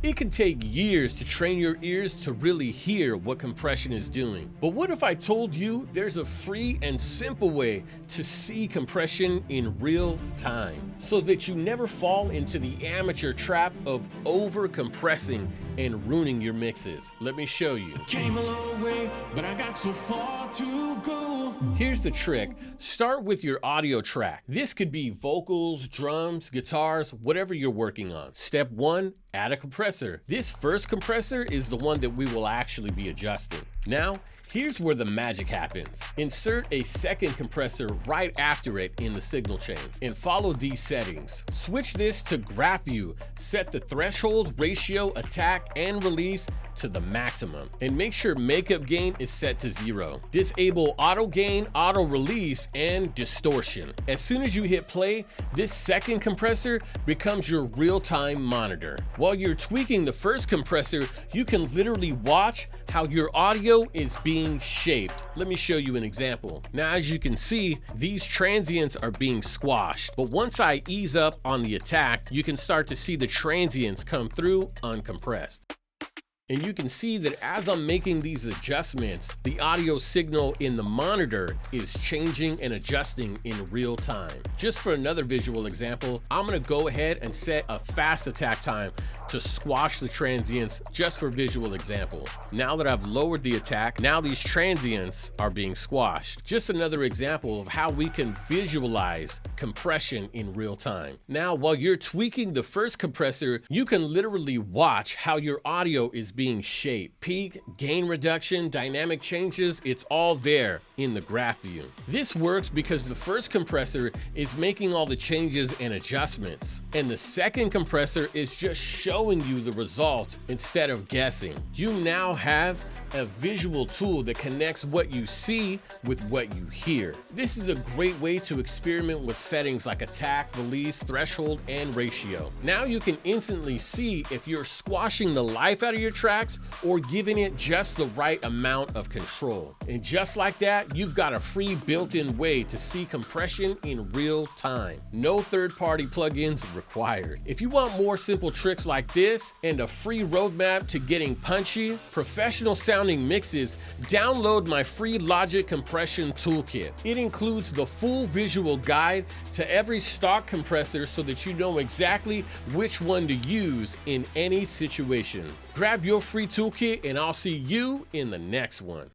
It can take years to train your ears to really hear what compression is doing. But what if I told you there's a free and simple way to see compression in real time so that you never fall into the amateur trap of over compressing and ruining your mixes? Let me show you. Came a long way, but I got so far to go. Here's the trick. Start with your audio track. This could be vocals, drums, guitars, whatever you're working on. Step 1, add a compressor. This first compressor is the one that we will actually be adjusting. Now, here's where the magic happens. Insert a second compressor right after it in the signal chain and follow these settings. Switch this to graph view, set the threshold, ratio, attack, and release to the maximum, and make sure makeup gain is set to 0. Disable auto gain, auto release, and distortion. As soon as you hit play, this second compressor becomes your real-time monitor. While you're tweaking the first compressor, you can literally watch how your audio is being shaped. Let me show you an example. Now, as you can see, these transients are being squashed, but once I ease up on the attack, you can start to see the transients come through uncompressed. And you can see that as I'm making these adjustments, the audio signal in the monitor is changing and adjusting in real time. Just for another visual example, I'm gonna go ahead and set a fast attack time to squash the transients just for visual example. Now that I've lowered the attack, now these transients are being squashed. Just another example of how we can visualize compression in real time. Now, while you're tweaking the first compressor, you can literally watch how your audio is being shaped. Peak, gain reduction, dynamic changes, it's all there in the graph view. This works because the first compressor is making all the changes and adjustments, and the second compressor is just showing you the results instead of guessing. You now have a visual tool that connects what you see with what you hear. This is a great way to experiment with settings like attack, release, threshold, and ratio. Now you can instantly see if you're squashing the life out of your tracks or giving it just the right amount of control. And just like that, you've got a free built-in way to see compression in real time. No third-party plugins required. If you want more simple tricks like this and a free roadmap to getting punchy, professional sounding mixes, download my free Logic Compression Toolkit. It includes the full visual guide to every stock compressor so that you know exactly which one to use in any situation. Grab your free toolkit and I'll see you in the next one.